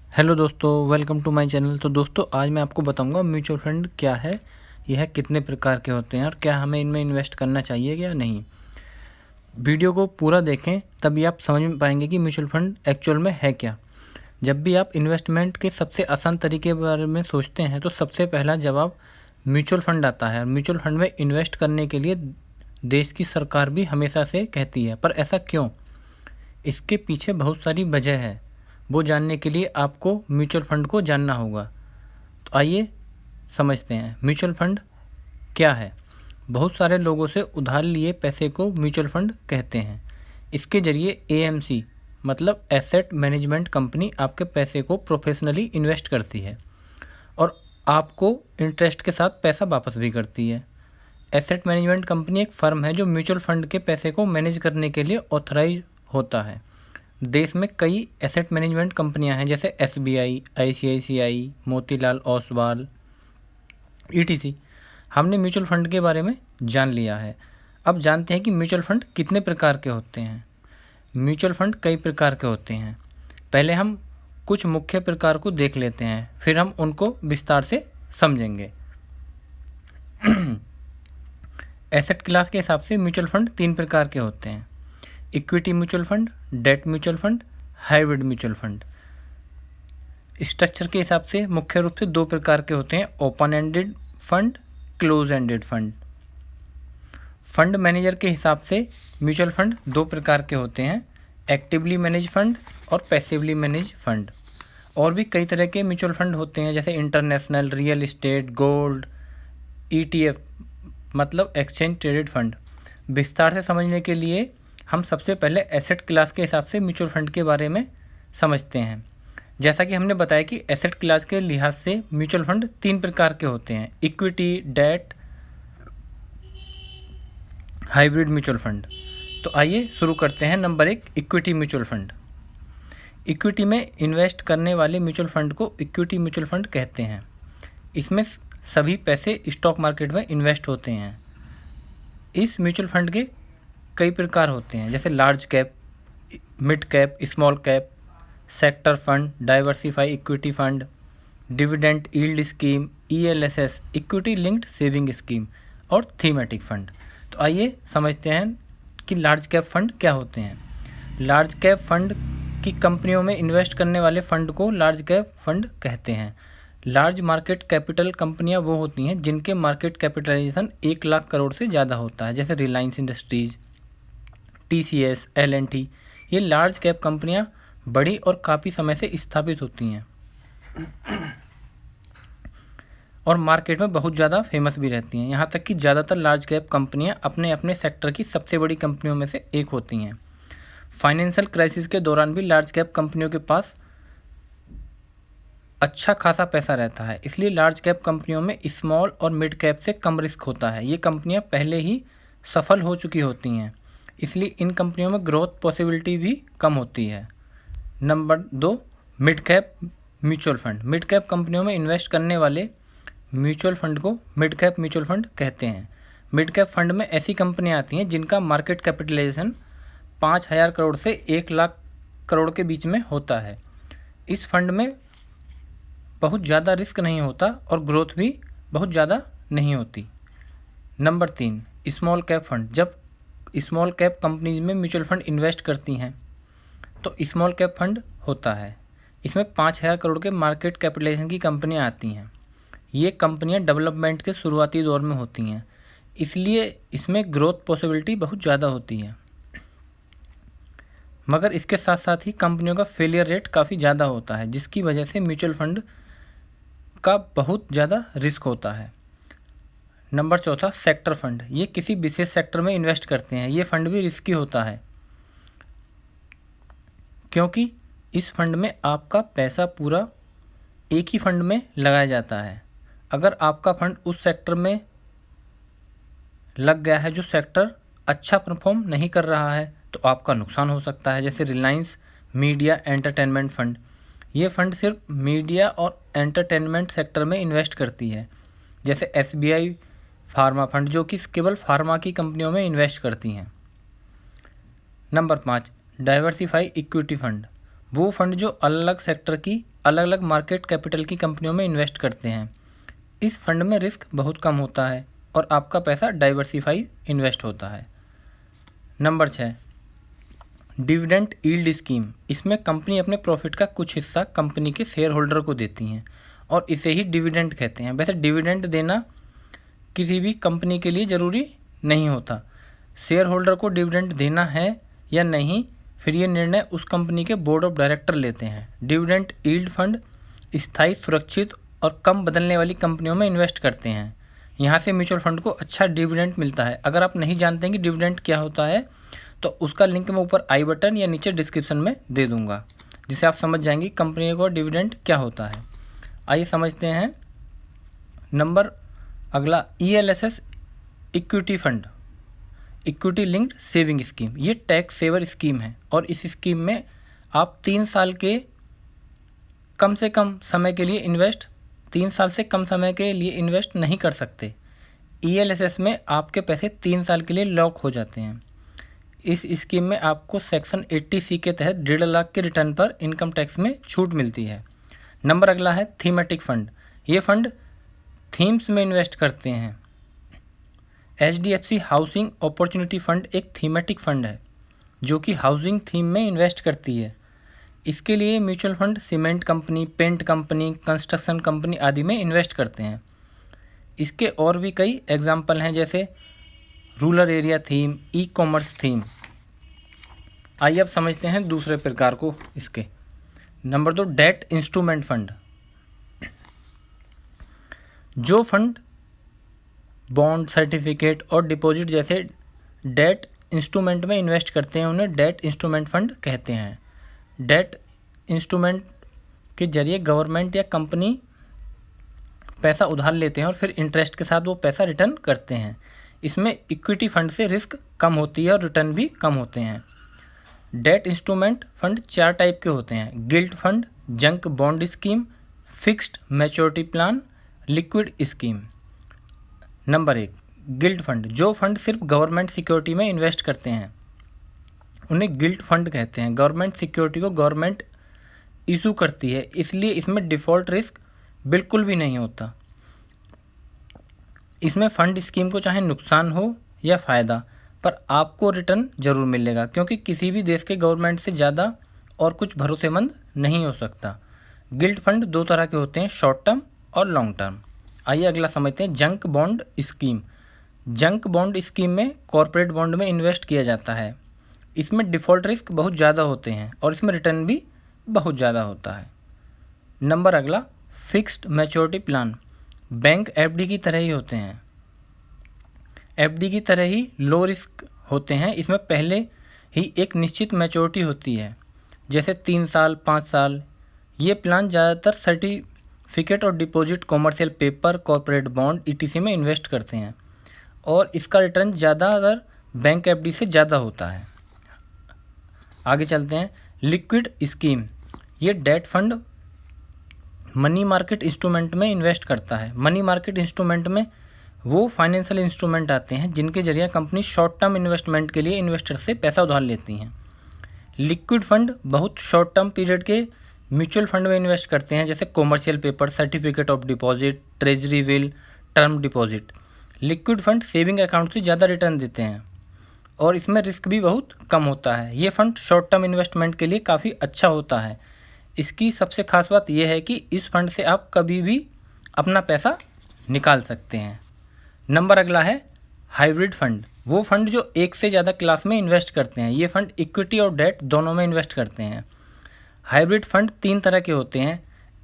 Hello दोस्तों, welcome to my channel. तो दोस्तों, आज मैं आपको बताऊंगा म्यूचुअल फंड क्या है, यह कितने प्रकार के होते हैं और क्या हमें इनमें इन्वेस्ट करना चाहिए या नहीं। वीडियो को पूरा देखें, तभी आप समझ में पाएंगे कि म्यूचुअल फंड एक्चुअल में है क्या। जब भी आप इन्वेस्टमेंट के सबसे आसान तरीके के बारे में सोचते हैं तो सबसे पहला जवाब म्यूचुअल फंड आता है। म्यूचुअल फंड में इन्वेस्ट करने के लिए देश की सरकार भी हमेशा से कहती है, पर ऐसा क्यों? इसके पीछे बहुत सारी वजह है। वो जानने के लिए आपको म्यूचुअल फंड को जानना होगा। तो आइए समझते हैं म्यूचुअल फंड क्या है। बहुत सारे लोगों से उधार लिए पैसे को म्यूचुअल फंड कहते हैं। इसके जरिए एएमसी मतलब एसेट मैनेजमेंट कंपनी आपके पैसे को प्रोफेशनली इन्वेस्ट करती है और आपको इंटरेस्ट के साथ पैसा वापस भी करती है। एसेट मैनेजमेंट कंपनी एक फर्म है जो म्यूचुअल फंड के पैसे को मैनेज करने के लिए ऑथराइज होता है। देश में कई एसेट मैनेजमेंट कंपनियां हैं, जैसे SBI, ICICI, Motilal Oswal, etc. हमने म्यूचुअल फंड के बारे में जान लिया है। अब जानते हैं कि म्यूचुअल फंड कितने प्रकार के होते हैं। म्यूचुअल फंड कई प्रकार के होते हैं। पहले हम कुछ मुख्य प्रकार को देख लेते हैं, फिर हम उनको विस्तार से समझेंगे। एसेट क्लास के हिसाब से म्यूचुअल फंड 3 प्रकार के होते हैं: equity mutual fund, debt mutual fund, hybrid mutual fund. Structure के हिसाब से मुख्य रूप से 2 प्रकार के होते हैं: open ended fund, close ended fund. Fund manager के हिसाब से म्यूचुअल फंड 2 प्रकार के होते हैं: एक्टिवली मैनेज फंड और पैसिवली मैनेज फंड। और भी कई तरह के म्यूचुअल फंड होते हैं, जैसे international, real estate, gold, ETF मतलब एक्सचेंज ट्रेडेड फंड। विस्तार से समझने के लिए हम सबसे पहले एसेट क्लास के हिसाब से म्यूचुअल फंड के बारे में समझते हैं। जैसा कि हमने बताया कि एसेट क्लास के लिहाज से म्यूचुअल फंड 3 प्रकार के होते हैं: equity, debt, hybrid mutual fund. तो आइए शुरू करते हैं। Number 1, equity mutual fund. Equity में इन्वेस्ट करने वाले म्यूचुअल फंड को इक्विटी म्यूचुअल फंड कहते हैं। इसमें सभी पैसे स्टॉक मार्केट में इन्वेस्ट होते हैं। इस म्यूचुअल फंड के कई प्रकार होते हैं, जैसे large cap, mid cap, small cap, sector fund, diversify equity fund, dividend yield scheme, ELSS, equity linked saving scheme और थीमेटिक फंड। तो आइए समझते हैं कि लार्ज कैप फंड क्या होते हैं। लार्ज कैप फंड की कंपनियों में इन्वेस्ट करने वाले फंड को लार्ज कैप फंड कहते हैं। लार्ज मार्केट कैपिटल कंपनियां वो होती हैं जिनके मार्केट कैपिटलाइजेशन 1 लाख करोड़ से ज़्यादा होता है, जैसे रिलायंस इंडस्ट्रीज, टीसीएस, एलएनटी। ये लार्ज कैप कंपनियां बड़ी और काफ़ी समय से स्थापित होती हैं और मार्केट में बहुत ज़्यादा फेमस भी रहती हैं। यहाँ तक कि ज़्यादातर लार्ज कैप कंपनियां अपने अपने सेक्टर की सबसे बड़ी कंपनियों में से एक होती हैं। फाइनेंशियल क्राइसिस के दौरान भी लार्ज कैप कंपनियों के पास अच्छा खासा पैसा रहता है, इसलिए लार्ज कैप कंपनियों में स्मॉल और मिड कैप से कम रिस्क होता है। ये कंपनियां पहले ही सफल हो चुकी होती हैं, इसलिए इन कंपनियों में ग्रोथ पॉसिबिलिटी भी कम होती है। Number 2, mid cap mutual fund. Mid cap कंपनियों में इन्वेस्ट करने वाले म्यूचुअल फंड को मिड कैप म्यूचुअल फंड कहते हैं। मिड कैप फंड में ऐसी कंपनियां आती हैं जिनका मार्केट कैपिटलाइजेशन 5,000 करोड़ से 1 लाख करोड़ के बीच में होता है। इस फंड में बहुत ज़्यादा रिस्क नहीं होता और ग्रोथ भी बहुत ज़्यादा नहीं होती। Number 3, small cap fund. जब स्मॉल कैप कंपनीज में म्यूचुअल फंड इन्वेस्ट करती हैं तो स्मॉल कैप फंड होता है। इसमें 5,000 करोड़ के मार्केट कैपिटलाइजेशन की कंपनियां आती हैं। ये कंपनियां डेवलपमेंट के शुरुआती दौर में होती हैं, इसलिए इसमें ग्रोथ पॉसिबिलिटी बहुत ज़्यादा होती है। मगर इसके साथ साथ ही कंपनियों का फेलियर रेट काफ़ी ज़्यादा होता है, जिसकी वजह से म्यूचुअल फंड का बहुत ज़्यादा रिस्क होता है। Number 4, sector fund. ये किसी विशेष सेक्टर में इन्वेस्ट करते हैं। ये फंड भी रिस्की होता है क्योंकि इस फंड में आपका पैसा पूरा एक ही फंड में लगाया जाता है। अगर आपका फंड उस सेक्टर में लग गया है जो सेक्टर अच्छा परफॉर्म नहीं कर रहा है तो आपका नुकसान हो सकता है, जैसे रिलायंस मीडिया एंटरटेनमेंट फंड। ये फंड सिर्फ मीडिया और एंटरटेनमेंट सेक्टर में इन्वेस्ट करती है, जैसे एसबीआई फार्मा फंड जो कि केवल फार्मा की कंपनियों में इन्वेस्ट करती हैं। Number 5, diversify equity fund. वो फंड जो अलग सेक्टर की अलग अलग मार्केट कैपिटल की कंपनियों में इन्वेस्ट करते हैं। इस फंड में रिस्क बहुत कम होता है और आपका पैसा डाइवर्सिफाई इन्वेस्ट होता है। Number 6, dividend yield scheme. इसमें कंपनी अपने प्रॉफिट का कुछ हिस्सा कंपनी के शेयर होल्डर को देती हैं और इसे ही डिविडेंड कहते हैं। वैसे डिविडेंड देना किसी भी कंपनी के लिए ज़रूरी नहीं होता। शेयर होल्डर को डिविडेंड देना है या नहीं, फिर ये निर्णय उस कंपनी के बोर्ड ऑफ डायरेक्टर लेते हैं। डिविडेंड यील्ड फंड स्थायी, सुरक्षित और कम बदलने वाली कंपनियों में इन्वेस्ट करते हैं। यहाँ से म्यूचुअल फंड को अच्छा डिविडेंड मिलता है। अगर आप नहीं जानते हैं कि डिविडेंड क्या होता है तो उसका लिंक मैं ऊपर आई बटन या नीचे डिस्क्रिप्शन में दे दूँगा, जिससे आप समझ जाएंगे कंपनी को डिविडेंड क्या होता है। आइए समझते हैं। नंबर अगला, ELSS equity fund, equity linked saving scheme. ये टैक्स सेवर स्कीम है और इस स्कीम में आप 3 साल से कम समय के लिए इन्वेस्ट नहीं कर सकते। ELSS में आपके पैसे 3 साल के लिए लॉक हो जाते हैं। इस स्कीम में आपको सेक्शन 80C के तहत 1.5 लाख के रिटर्न पर इनकम टैक्स में छूट मिलती है। नंबर अगला है थीमेटिक फंड। ये फंड थीम्स में इन्वेस्ट करते हैं। HDFC हाउसिंग अपॉर्चुनिटी फंड एक थीमेटिक फंड है जो कि हाउसिंग थीम में इन्वेस्ट करती है। इसके लिए mutual fund cement company, paint company, construction company आदि में इन्वेस्ट करते हैं। इसके और भी कई एग्जाम्पल हैं, जैसे rural area theme, e-commerce theme. आइए अब समझते हैं दूसरे प्रकार को इसके। Number 2, debt instrument fund. जो फंड बॉन्ड, सर्टिफिकेट और डिपॉजिट जैसे डेट इंस्ट्रूमेंट में इन्वेस्ट करते हैं उन्हें डेट इंस्ट्रूमेंट फंड कहते हैं। डेट इंस्ट्रूमेंट के जरिए गवर्नमेंट या कंपनी पैसा उधार लेते हैं और फिर इंटरेस्ट के साथ वो पैसा रिटर्न करते हैं। इसमें इक्विटी फंड से रिस्क कम होती है और रिटर्न भी कम होते हैं। डेट इंस्ट्रूमेंट फंड 4 टाइप के होते हैं: guilt fund, junk bond scheme, fixed maturity plan, liquid scheme. Number 1, guilt fund. जो फंड सिर्फ गवर्नमेंट सिक्योरिटी में इन्वेस्ट करते हैं उन्हें गिल्ट फंड कहते हैं। गवर्नमेंट सिक्योरिटी को गवर्नमेंट इशू करती है, इसलिए इसमें डिफ़ॉल्ट रिस्क बिल्कुल भी नहीं होता। इसमें फंड स्कीम को चाहे नुकसान हो या फ़ायदा, पर आपको रिटर्न ज़रूर मिलेगा, क्योंकि किसी भी देश के गवर्नमेंट से ज़्यादा और कुछ भरोसेमंद नहीं हो सकता। गिल्ट फंड 2 तरह के होते हैं, शॉर्ट टर्म और लॉन्ग टर्म। आइए अगला समझते हैं, junk bond scheme. Junk bond scheme में कॉर्पोरेट बॉन्ड में इन्वेस्ट किया जाता है। इसमें डिफ़ॉल्ट रिस्क बहुत ज़्यादा होते हैं और इसमें रिटर्न भी बहुत ज़्यादा होता है। नंबर अगला, fixed maturity plan. Bank FD की तरह ही होते हैं। FD की तरह ही लो रिस्क होते हैं। इसमें पहले ही एक निश्चित मैच्योरिटी होती है, जैसे 3 साल, 5 साल। ये प्लान ज़्यादातर सर्टिफिकेट और deposit, commercial paper, corporate bond ETC में इन्वेस्ट करते हैं और इसका रिटर्न ज़्यादातर बैंक FD से ज़्यादा होता है। आगे चलते हैं, लिक्विड स्कीम। ये debt fund money market instrument में इन्वेस्ट करता है। मनी मार्केट इंस्ट्रूमेंट में वो फाइनेंशियल इंस्ट्रूमेंट आते हैं जिनके जरिए कंपनी शॉर्ट टर्म इन्वेस्टमेंट के लिए इन्वेस्टर से पैसा उधार लेती हैं। लिक्विड फंड बहुत शॉर्ट टर्म पीरियड के म्यूचुअल फंड में इन्वेस्ट करते हैं, जैसे commercial paper, certificate of deposit, treasury bill, term deposit. Liquid fund saving account से ज़्यादा रिटर्न देते हैं और इसमें रिस्क भी बहुत कम होता है। ये फंड शॉर्ट टर्म इन्वेस्टमेंट के लिए काफ़ी अच्छा होता है। इसकी सबसे खास बात यह है कि इस फंड से आप कभी भी अपना पैसा निकाल सकते हैं। नंबर अगला है हाइब्रिड फंड। वो फंड जो एक से ज़्यादा क्लास में इन्वेस्ट करते हैं। ये फंड इक्विटी और डेट दोनों में इन्वेस्ट करते हैं। हाइब्रिड फंड 3 तरह के होते हैं,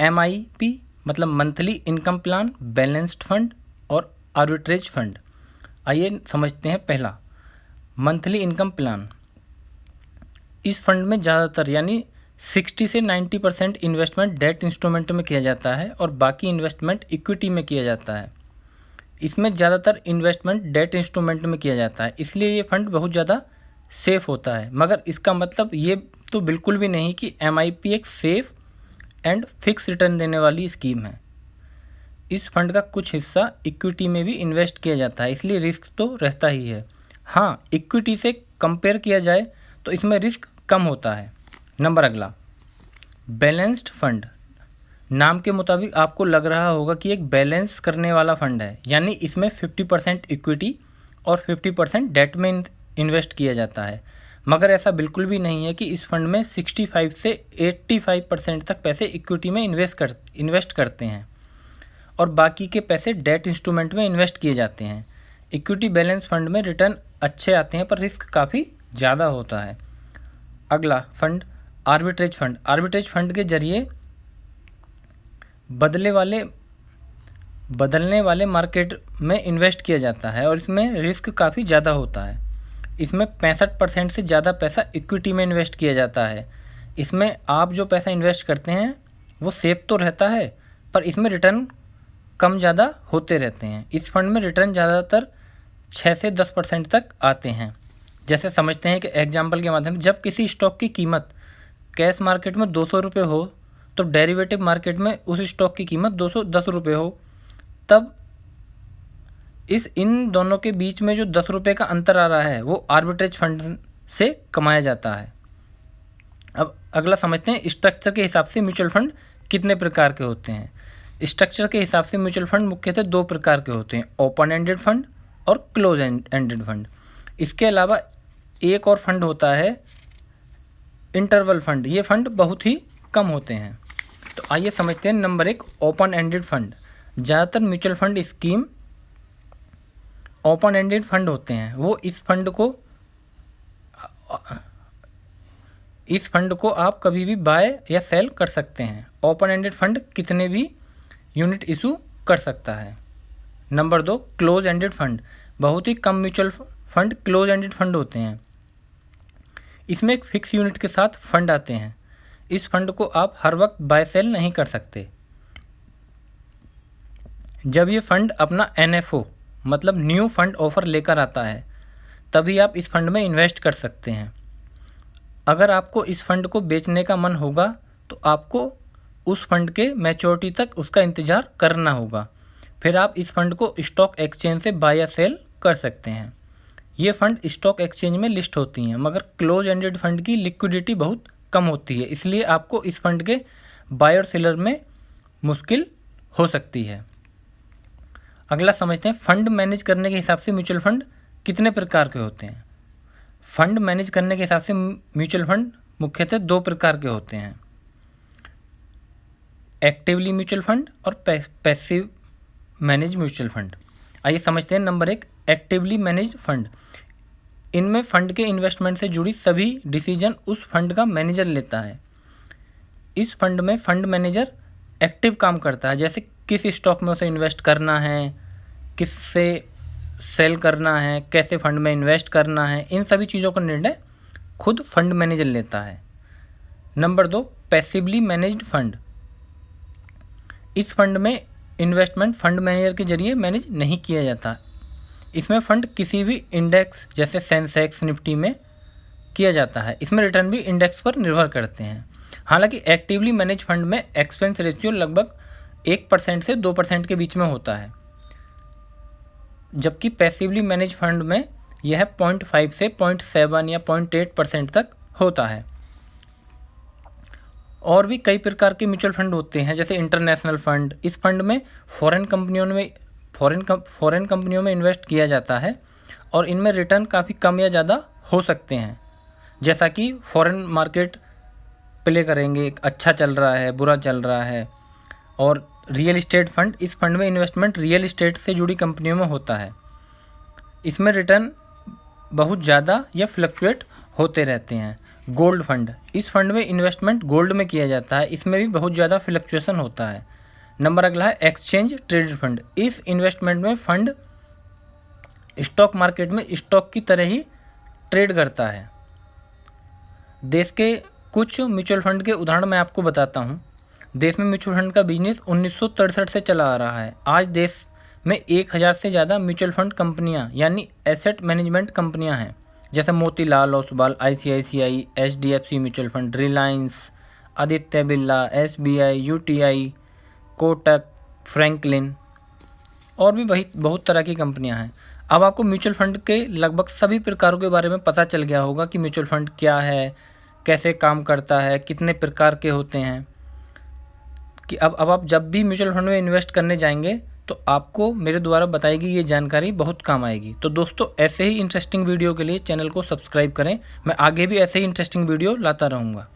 MIP मतलब monthly income plan, balanced fund और आर्बिट्रेज फंड। आइए समझते हैं पहला, मंथली इनकम प्लान। इस फंड में ज़्यादातर यानी 60 से 90% इन्वेस्टमेंट डेट इंस्ट्रूमेंट में किया जाता है और बाकी इन्वेस्टमेंट इक्विटी में किया जाता है। इसमें ज़्यादातर इन्वेस्टमेंट डेट इंस्ट्रूमेंट में किया जाता है, इसलिए ये फंड बहुत ज़्यादा सेफ़ होता है। मगर इसका मतलब ये तो बिल्कुल भी नहीं कि MIP एक सेफ़ एंड फिक्स रिटर्न देने वाली स्कीम है। इस फंड का कुछ हिस्सा इक्विटी में भी इन्वेस्ट किया जाता है, इसलिए रिस्क तो रहता ही है। हाँ, इक्विटी से कंपेयर किया जाए तो इसमें रिस्क कम होता है। नंबर अगला, बैलेंस्ड फंड। नाम के मुताबिक आपको लग रहा होगा कि एक बैलेंस करने वाला फंड है, यानी इसमें 50% इक्विटी और 50% डेट में इन्वेस्ट किया जाता है। मगर ऐसा बिल्कुल भी नहीं है कि इस फंड में 65 से 85% तक पैसे इक्विटी में इन्वेस्ट करते हैं और बाकी के पैसे डेट इंस्ट्रूमेंट में इन्वेस्ट किए जाते हैं। इक्विटी बैलेंस फंड में रिटर्न अच्छे आते हैं पर रिस्क काफ़ी ज़्यादा होता है। अगला fund arbitrage fund. Arbitrage fund के जरिए बदलने वाले मार्केट में इन्वेस्ट किया जाता है और इसमें रिस्क काफ़ी ज़्यादा होता है। इसमें 65% से ज़्यादा पैसा इक्विटी में इन्वेस्ट किया जाता है। इसमें आप जो पैसा इन्वेस्ट करते हैं वो सेफ तो रहता है पर इसमें रिटर्न कम ज़्यादा होते रहते हैं। इस फंड में रिटर्न ज़्यादातर 6 से 10% तक आते हैं। जैसे समझते हैं कि एग्जाम्पल के माध्यम से जब किसी स्टॉक की कीमत कैश मार्केट में 200 रुपये हो तो डेरिवेटिव मार्केट में उस स्टॉक की कीमत 210 रुपये हो, तब इन दोनों के बीच में जो 10 रुपये का अंतर आ रहा है वो आर्बिट्रेज फंड से कमाया जाता है। अब अगला समझते हैं स्ट्रक्चर के हिसाब से म्यूचुअल फंड कितने प्रकार के होते हैं। स्ट्रक्चर के हिसाब से म्यूचुअल फंड मुख्यतः 2 प्रकार के होते हैं, ओपन एंडेड फंड और क्लोज एंडेड फंड। इसके अलावा एक और फंड होता है इंटरवल फंड। ये फंड बहुत ही कम होते हैं। तो आइए समझते हैं। Number 1 open ended fund. ज़्यादातर mutual fund scheme open ended fund होते हैं। वो इस फंड को आप कभी भी बाय या सेल कर सकते हैं। ओपन एंडेड फंड कितने भी यूनिट इशू कर सकता है। Number 2 close ended fund. बहुत ही कम mutual fund close ended fund होते हैं। इसमें एक फिक्स यूनिट के साथ फंड आते हैं। इस फंड को आप हर वक्त बाय सेल नहीं कर सकते। जब ये फंड अपना NFO मतलब न्यू फंड ऑफर लेकर आता है तभी आप इस फंड में इन्वेस्ट कर सकते हैं। अगर आपको इस फंड को बेचने का मन होगा तो आपको उस फंड के मैच्योरिटी तक उसका इंतज़ार करना होगा, फिर आप इस फंड को स्टॉक एक्सचेंज से बाय या सेल कर सकते हैं। ये फंड स्टॉक एक्सचेंज में लिस्ट होती हैं, मगर क्लोज एंडेड फंड की लिक्विडिटी बहुत कम होती है, इसलिए आपको इस फंड के बाय और सेलर में मुश्किल हो सकती है। अगला समझते हैं फंड मैनेज करने के हिसाब से म्यूचुअल फंड कितने प्रकार के होते हैं। फंड मैनेज करने के हिसाब से म्यूचुअल फंड मुख्यतः 2 प्रकार के होते हैं, एक्टिवली म्यूचुअल फंड और पैसिव मैनेज म्यूचुअल फंड। आइए समझते हैं। Number 1 actively manage fund. इनमें फंड के इन्वेस्टमेंट से जुड़ी सभी डिसीजन उस फंड का मैनेजर लेता है। इस फंड में फंड मैनेजर एक्टिव काम करता है, जैसे किस स्टॉक में उसे इन्वेस्ट करना है, किससे सेल करना है, कैसे फंड में इन्वेस्ट करना है, इन सभी चीज़ों का निर्णय खुद फंड मैनेजर लेता है। Number 2 passively managed fund. इस फंड में इन्वेस्टमेंट फंड मैनेजर के जरिए मैनेज नहीं किया जाता। इसमें फंड किसी भी इंडेक्स जैसे सेंसेक्स निफ्टी में किया जाता है। इसमें रिटर्न भी इंडेक्स पर निर्भर करते हैं। हालांकि एक्टिवली मैनेज फंड में एक्सपेंस रेशियो लगभग 1% से 2% के बीच में होता है, जबकि पैसिवली मैनेज फंड में यह 0.5 से 0.7 या 0.8% तक होता है। और भी कई प्रकार के म्यूचुअल फंड होते हैं, जैसे इंटरनेशनल फंड। इस फंड में फॉरेन कंपनियों में इन्वेस्ट किया जाता है और इनमें रिटर्न काफ़ी कम या ज़्यादा हो सकते हैं, जैसा कि फॉरेन मार्केट प्ले करेंगे, अच्छा चल रहा है, बुरा चल रहा है। और रियल इस्टेट फंड। इस फंड में इन्वेस्टमेंट रियल इस्टेट से जुड़ी कंपनियों में होता है। इसमें रिटर्न बहुत ज़्यादा या फ्लक्चुएट होते रहते हैं। Gold fund. इस फंड में इन्वेस्टमेंट गोल्ड में किया जाता है। इसमें भी बहुत ज़्यादा फ्लक्चुएशन होता है। नंबर अगला है एक्सचेंज ट्रेडेड फंड। इस इन्वेस्टमेंट में फंड स्टॉक मार्केट में स्टॉक की तरह ही ट्रेड करता है। देश के कुछ म्यूचुअल फंड के उदाहरण मैं आपको बताता हूँ। देश में म्यूचुअल फंड का बिजनेस 1963 से चला आ रहा है। आज देश में 1000 से ज़्यादा म्यूचुअल फंड कंपनियां यानी एसेट मैनेजमेंट कंपनियां हैं, जैसे Motilal Oswal, ICICI, HDFC mutual fund, Reliance, Aditya Birla, SBI, UTI, Kotak, Franklin और भी बहुत तरह की कंपनियां हैं। अब आपको म्यूचुअल फंड के लगभग सभी प्रकारों के बारे में पता चल गया होगा कि म्यूचुअल फंड क्या है, कैसे काम करता है, कितने प्रकार के होते हैं, कि अब आप जब भी म्यूचुअल फंड में इन्वेस्ट करने जाएंगे तो आपको मेरे द्वारा बताई गई ये जानकारी बहुत काम आएगी। तो दोस्तों ऐसे ही इंटरेस्टिंग वीडियो के लिए चैनल को सब्सक्राइब करें। मैं आगे भी ऐसे ही इंटरेस्टिंग वीडियो लाता रहूँगा।